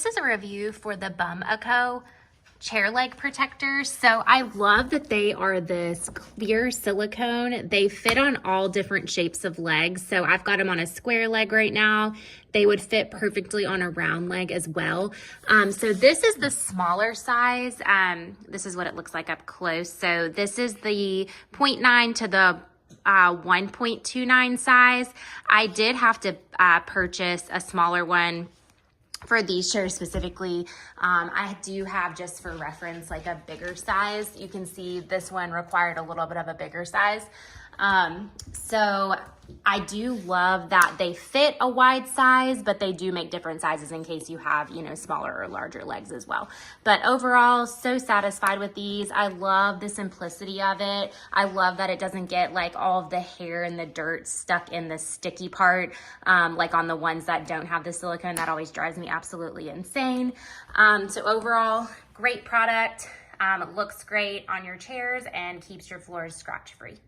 this is a review for the BUMACO chair leg protectors. So I love that they are this clear silicone. They fit on all different shapes of legs. So I've got them on a square leg right now. They would fit perfectly on a round leg as well. So this is the smaller size. This is what it looks like up close. So this is the 0.9 to the 1.29 size. I did have to purchase a smaller one for these chairs specifically. I do have, just for reference, like a bigger size. You can see this one required a little bit of a bigger size. So I do love that they fit a wide size, but they do make different sizes in case you have, you know, smaller or larger legs as well. But overall, so satisfied with these. I love the simplicity of it. I love that it doesn't get like all of the hair and the dirt stuck in the sticky part, like on the ones that don't have the silicone. That always drives me absolutely insane. So overall, great product. It looks great on your chairs and keeps your floors scratch free.